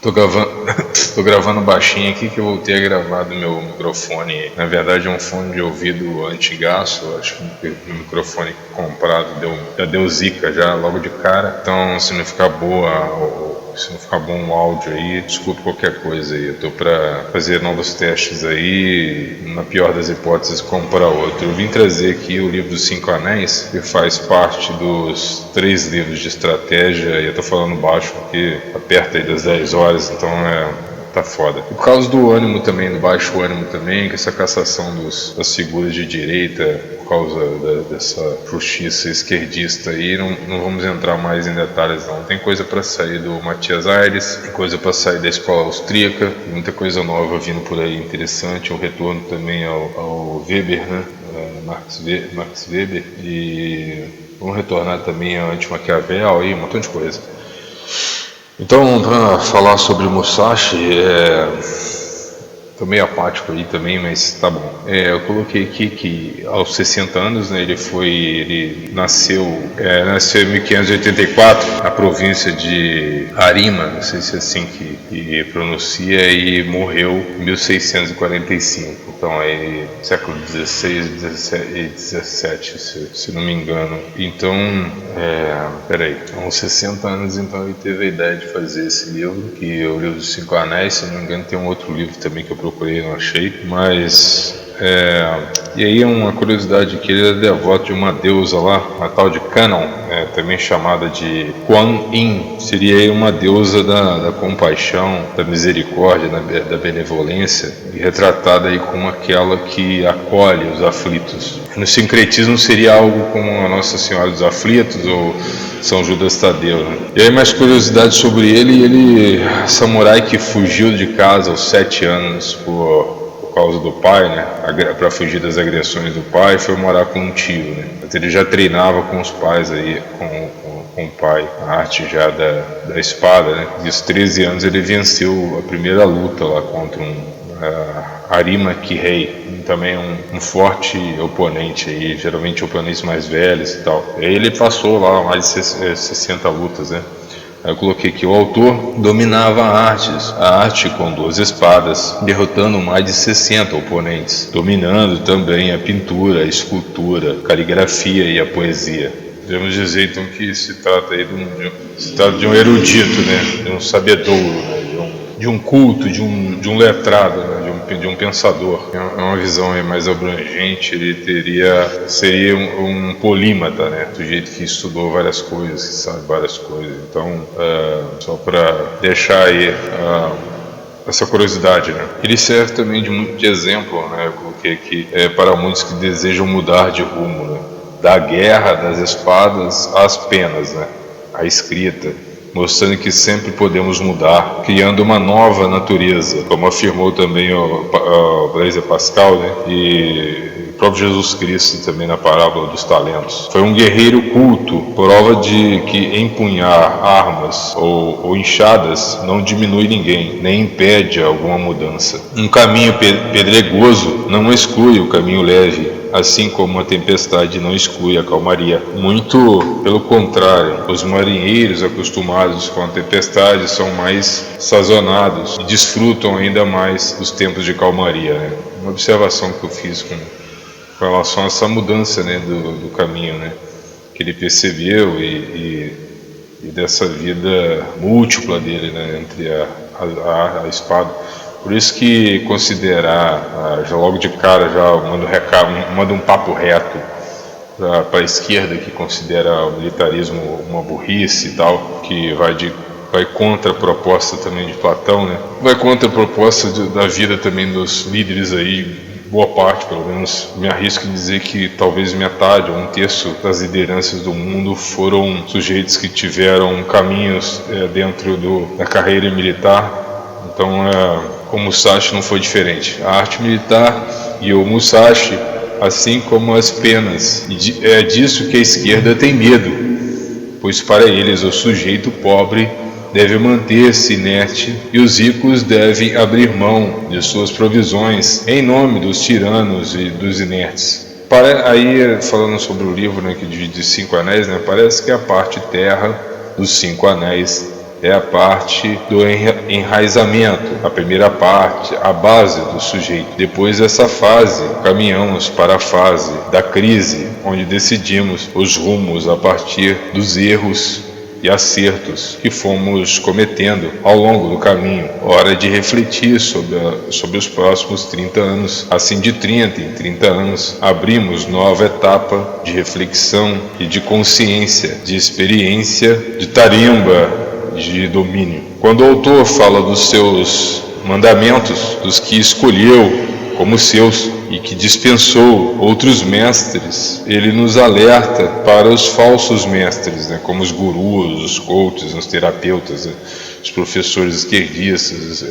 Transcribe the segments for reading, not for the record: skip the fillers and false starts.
Tô gravando, tô gravando baixinho aqui que eu voltei a gravar do meu microfone. Na verdade é um fone de ouvido antigaço. Acho que o microfone comprado já deu zica já logo de cara. Então se não ficar se não ficar bom o áudio aí, desculpe qualquer coisa aí. Eu tô pra fazer novos testes aí, na pior das hipóteses comprar outro. Eu vim trazer aqui o livro dos 5 Anéis, que faz parte dos 3 livros de estratégia, e eu tô falando baixo porque aperta aí das 10 horas, então tá foda. E por causa do ânimo também, do baixo ânimo também, que essa cassação das figuras de direita, por causa dessa justiça esquerdista aí, não vamos entrar mais em detalhes não. Tem coisa para sair do Matias Aires, tem coisa para sair da escola austríaca, muita coisa nova vindo por aí interessante, um retorno também ao Weber, né? Max Weber, e vamos retornar também a Anti-Maquiavel e um montão de coisa. Então, para falar sobre Musashi, tô meio apático aí também, mas tá bom. Eu coloquei aqui que aos 60 anos, né, ele nasceu em 1584, na província de Arima, não sei se é assim que pronuncia, e morreu em 1645. Então aí século XVI e XVII, se não me engano. Então, aos 60 anos então ele teve a ideia de fazer esse livro, que é o livro dos 5 Anéis. Se não me engano tem um outro livro também que eu procurei e não achei, mas e aí uma curiosidade, que ele é devoto de uma deusa lá, a tal de Canon, também chamada de Kuan Yin. Seria uma deusa da compaixão, da misericórdia, da benevolência, e retratada aí como aquela que acolhe os aflitos. No sincretismo seria algo como a Nossa Senhora dos Aflitos ou São Judas Tadeu, né? E aí mais curiosidade sobre ele, samurai que fugiu de casa aos 7 anos por causa do pai, né, para fugir das agressões do pai, foi morar com um tio, né. Ele já treinava com os pais aí, com o pai, a arte já da espada, né. E aos 13 anos ele venceu a primeira luta lá contra Arima Kirei, também um forte oponente aí, geralmente oponentes mais velhos e tal. E aí ele passou lá mais de 60 lutas, né. Eu coloquei que o autor dominava a arte com 2 espadas, derrotando mais de 60 oponentes, dominando também a pintura, a escultura, a caligrafia e a poesia. Podemos dizer então que se trata aí de um erudito, né? De um sabedouro, né? De um culto, de um letrado, né? de um pensador. É uma visão aí mais abrangente. Ele seria um polímata, né? Do jeito que estudou várias coisas, que sabe várias coisas. Então, só para deixar aí essa curiosidade, né? Ele serve também de exemplo, né? Eu coloquei aqui, para muitos que desejam mudar de rumo, né? Da guerra, das espadas, às penas, né? A escrita, mostrando que sempre podemos mudar, criando uma nova natureza, como afirmou também o Blaise Pascal, né? E o próprio Jesus Cristo também na parábola dos talentos. Foi um guerreiro culto, prova de que empunhar armas ou enxadas não diminui ninguém, nem impede alguma mudança. Um caminho pedregoso não exclui o caminho leve, assim como a tempestade não exclui a calmaria. Muito pelo contrário, os marinheiros acostumados com a tempestade são mais sazonados e desfrutam ainda mais dos tempos de calmaria, né? Uma observação que eu fiz com relação a essa mudança, né, do caminho, né, que ele percebeu e dessa vida múltipla dele, né, entre a espada. Por isso que considerar, já logo de cara, já manda um papo reto para a esquerda, que considera o militarismo uma burrice e tal, que vai contra a proposta também de Platão, né? Vai contra a proposta da vida também dos líderes aí, boa parte, pelo menos, me arrisco a dizer que talvez metade ou 1/3 das lideranças do mundo foram sujeitos que tiveram caminhos dentro da carreira militar. Então, o Musashi não foi diferente. A arte militar e o Musashi, assim como as penas. E é disso que a esquerda tem medo, pois para eles o sujeito pobre deve manter-se inerte e os ricos devem abrir mão de suas provisões em nome dos tiranos e dos inertes. Aí, falando sobre o livro, né, que divide os 5 anéis, né, parece que a parte terra dos 5 anéis É a parte do enraizamento, a primeira parte, a base do sujeito. Depois dessa fase, caminhamos para a fase da crise, onde decidimos os rumos a partir dos erros e acertos que fomos cometendo ao longo do caminho. Hora de refletir sobre os próximos 30 anos. Assim, de 30 em 30 anos, abrimos nova etapa de reflexão e de consciência, de experiência, de tarimba, de domínio. Quando o autor fala dos seus mandamentos, dos que escolheu como seus e que dispensou outros mestres, ele nos alerta para os falsos mestres, né, como os gurus, os coaches, os terapeutas, os professores esquerdistas.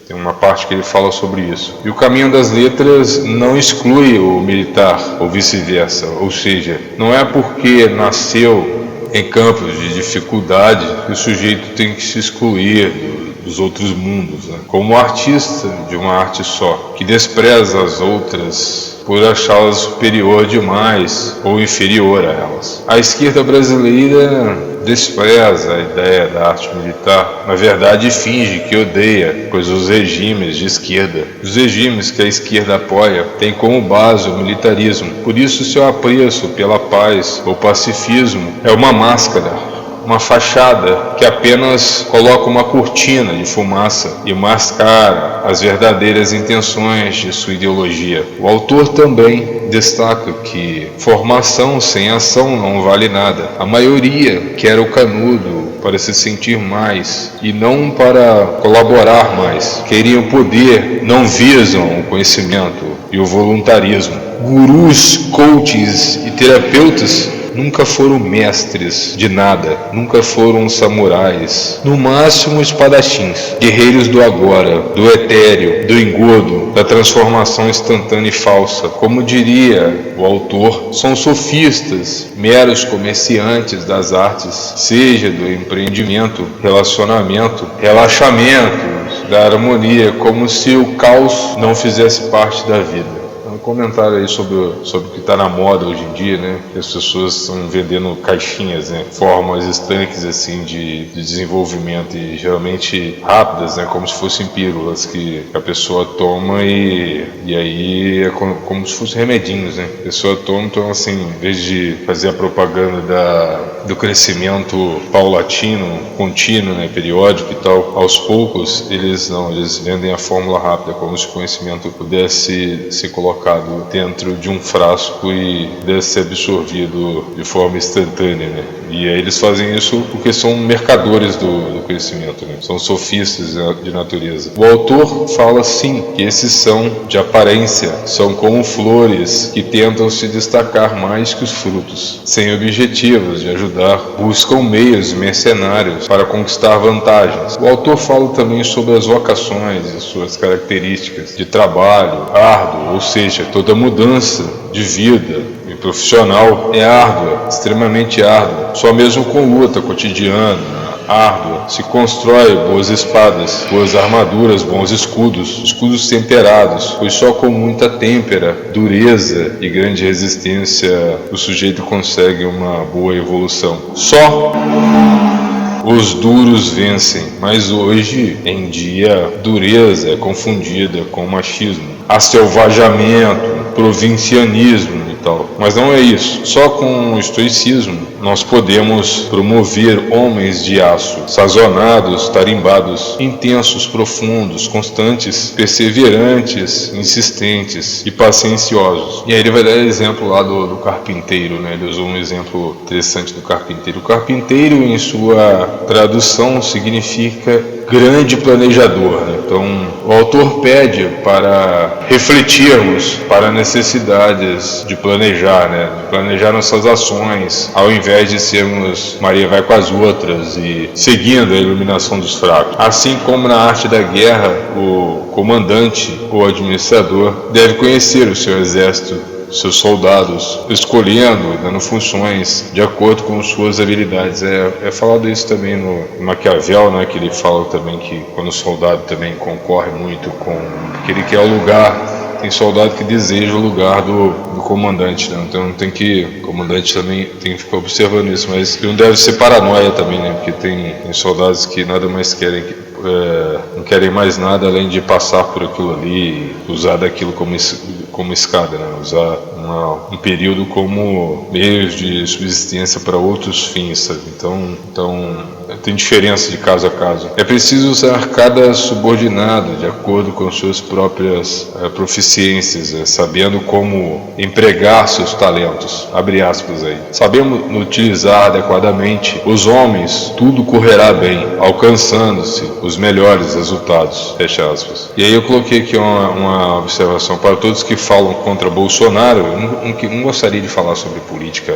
Tem uma parte que ele fala sobre isso. E o caminho das letras não exclui o militar, ou vice-versa. Ou seja, não é porque nasceu em campos de dificuldade que o sujeito tem que se excluir dos outros mundos, né? Como artista de uma arte só, que despreza as outras por achá-las superior demais ou inferior a elas. A esquerda brasileira despreza a ideia da arte militar, na verdade finge que odeia, pois os regimes de esquerda, os regimes que a esquerda apoia, têm como base o militarismo. Por isso seu apreço pela paz ou pacifismo é uma máscara, uma fachada que apenas coloca uma cortina de fumaça e mascara as verdadeiras intenções de sua ideologia. O autor também destaca que formação sem ação não vale nada. A maioria quer o canudo para se sentir mais e não para colaborar mais. Querem o poder, não visam o conhecimento e o voluntarismo. Gurus, coaches e terapeutas nunca foram mestres de nada, nunca foram samurais, no máximo espadachins, guerreiros do agora, do etéreo, do engodo, da transformação instantânea e falsa. Como diria o autor, são sofistas, meros comerciantes das artes, seja do empreendimento, relacionamento, relaxamento, da harmonia, como se o caos não fizesse parte da vida. Comentário aí sobre o que está na moda hoje em dia, né? Que as pessoas estão vendendo caixinhas, né? Formas estanques assim de desenvolvimento e geralmente rápidas, né? Como se fossem pílulas que a pessoa toma e aí é como se fossem remedinhos, né? A pessoa toma, então assim, em vez de fazer a propaganda do crescimento paulatino, contínuo, né? Periódico e tal, aos poucos, eles vendem a fórmula rápida, como se o conhecimento pudesse ser colocado dentro de um frasco e deve ser absorvido de forma instantânea, né? E aí eles fazem isso porque são mercadores do conhecimento, né? São sofistas de natureza. O autor fala sim que esses são de aparência, são como flores que tentam se destacar mais que os frutos, sem objetivos de ajudar, buscam meios mercenários para conquistar vantagens. O autor fala também sobre as vocações e suas características de trabalho árduo, ou seja, toda mudança de vida e profissional é árdua, extremamente árdua. Só mesmo com luta cotidiana, árdua, se constrói boas espadas, boas armaduras, bons escudos temperados, pois só com muita têmpera, dureza e grande resistência o sujeito consegue uma boa evolução. Só os duros vencem, mas hoje em dia dureza é confundida com machismo, aselvajamento, provincianismo e tal. Mas não é isso. Só com o estoicismo nós podemos promover homens de aço, sazonados, tarimbados, intensos, profundos, constantes, perseverantes, insistentes e pacienciosos. E aí ele vai dar exemplo lá do carpinteiro, né? Ele usou um exemplo interessante do carpinteiro. O carpinteiro, em sua tradução, significa grande planejador, né? Então, o autor pede para refletirmos para necessidades de planejar, né? De planejar nossas ações, ao invés de sermos Maria vai com as outras e seguindo a iluminação dos fracos. Assim como na arte da guerra, o comandante ou administrador deve conhecer o seu exército, seus soldados, escolhendo, dando funções de acordo com suas habilidades. É falado isso também no Maquiavel, né, que ele fala também que quando o soldado também concorre muito com que ele quer o lugar tem soldado que deseja o lugar do comandante, né? Então o comandante também tem que ficar observando isso, mas não deve ser paranoia também, né? Porque tem soldados que nada mais querem, não querem mais nada além de passar por aquilo ali, usar daquilo como escada, né? Usar um período como meio de subsistência para outros fins, sabe? Então tem diferença de caso a caso. É preciso usar cada subordinado de acordo com suas próprias proficiências, sabendo como empregar seus talentos, abre aspas aí. Sabemos utilizar adequadamente os homens, tudo correrá bem, alcançando-se os melhores resultados, fecha aspas. E aí eu coloquei aqui uma observação para todos que falam contra Bolsonaro. Eu não gostaria de falar sobre política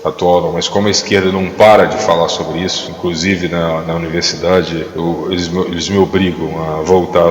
atual, não, mas como a esquerda não para de falar sobre isso, inclusive na universidade, eles me obrigam a voltar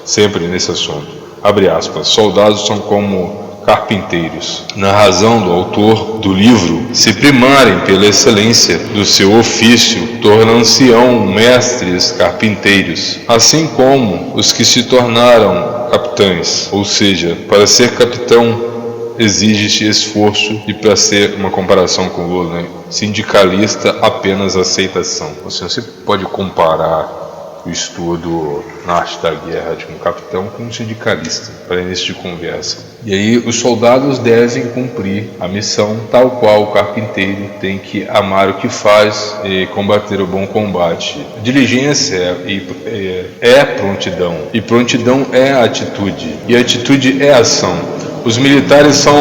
sempre nesse assunto. Abre aspas, soldados são como carpinteiros. Na razão do autor do livro, se primarem pela excelência do seu ofício, tornam-se-ão mestres carpinteiros, assim como os que se tornaram capitães, ou seja, para ser capitão exige-se esforço e, para ser uma comparação com o Lula, né? Sindicalista apenas aceitação. Assim, você pode comparar o estudo na arte da guerra de um capitão com um sindicalista, para início de conversa. E aí os soldados devem cumprir a missão tal qual o carpinteiro tem que amar o que faz e combater o bom combate. Diligência é prontidão, e prontidão é atitude, e atitude é ação. Os militares são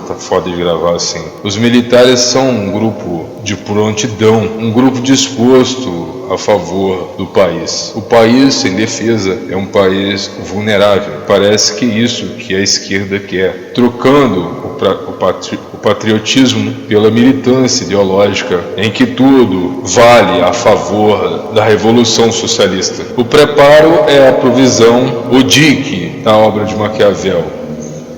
tá foda de gravar assim. Os militares são um grupo de prontidão, um grupo disposto a favor do país. O país sem defesa é um país vulnerável. Parece que isso que a esquerda quer, trocando o patriotismo pela militância ideológica, em que tudo vale a favor da revolução socialista. O preparo é a provisão, o dique da obra de Maquiavel.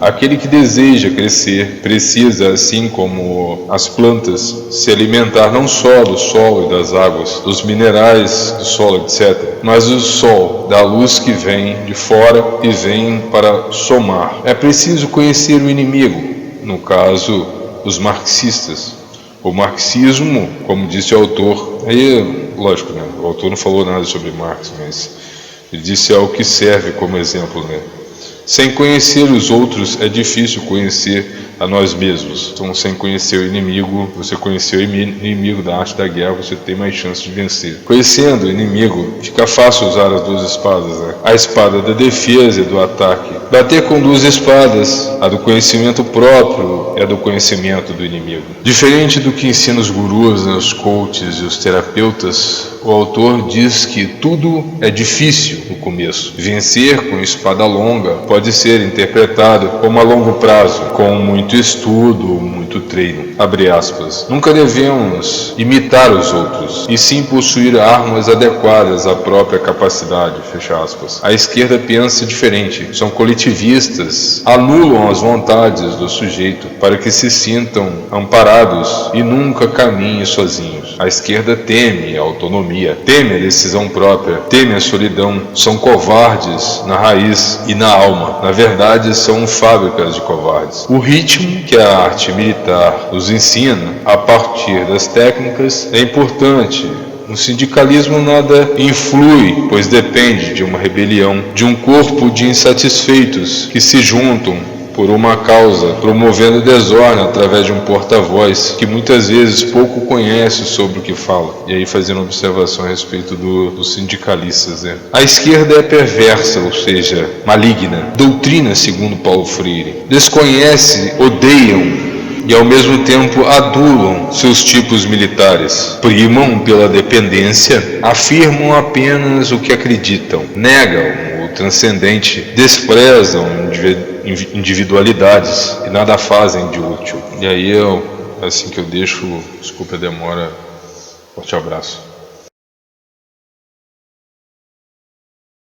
Aquele que deseja crescer precisa, assim como as plantas, se alimentar não só do solo e das águas, dos minerais do solo, etc., mas do sol, da luz que vem de fora e vem para somar. É preciso conhecer o inimigo, no caso, os marxistas. O marxismo, como disse o autor, aí, lógico, né? O autor não falou nada sobre Marx, mas ele disse algo que serve como exemplo, né? Sem conhecer os outros é difícil conhecer a nós mesmos. Então, sem conhecer o inimigo, você conhecer o inimigo da arte da guerra, você tem mais chance de vencer. Conhecendo o inimigo, fica fácil usar as duas espadas, né? A espada da defesa e do ataque. Bater com duas espadas, a do conhecimento próprio e a do conhecimento do inimigo. Diferente do que ensinam os gurus, né, os coaches e os terapeutas, o autor diz que tudo é difícil no começo. Vencer com espada longa pode ser interpretado como a longo prazo, com muito estudo, muito treino. Abre aspas. Nunca devemos imitar os outros, e sim possuir armas adequadas à própria capacidade. Fecha aspas. A esquerda pensa diferente. São coletivistas, anulam as vontades do sujeito para que se sintam amparados e nunca caminhem sozinhos. A esquerda teme a autonomia, teme a decisão própria, teme a solidão. São covardes na raiz e na alma. Na verdade, são fábricas de covardes. O ritmo que a arte militar nos ensina a partir das técnicas é importante. No sindicalismo nada influi, pois depende de uma rebelião, de um corpo de insatisfeitos que se juntam por uma causa, promovendo desordem através de um porta-voz que muitas vezes pouco conhece sobre o que fala. E aí fazendo observação a respeito dos sindicalistas, né? A esquerda é perversa, ou seja, maligna. Doutrina, segundo Paulo Freire. Desconhece, odeiam e ao mesmo tempo adulam seus tipos militares. Primam pela dependência, afirmam apenas o que acreditam, negam o transcendente, desprezam individualidades e nada fazem de útil. E aí assim que eu deixo, desculpa a demora, forte abraço.